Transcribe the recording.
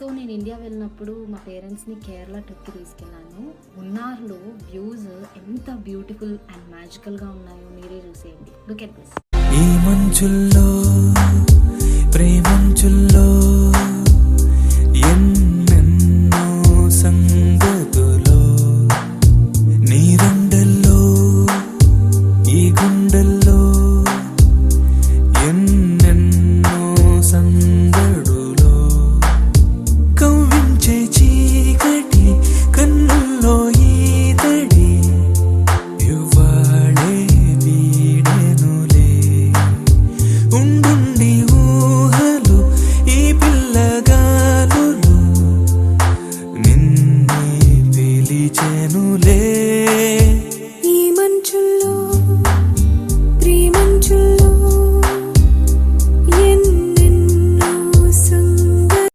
So నేను India వెళ్ళినప్పుడు మా పేరెంట్స్ని కేరళ ట్రిప్కి తీసుకెళ్ళాను. మున్నార్లో వ్యూస్ ఎంత బ్యూటిఫుల్ అండ్ మ్యాజికల్గా ఉన్నాయో మీరే చూసేయండి. Look at this. ఈ మంచుల్లో ప్రేమంచుల్లో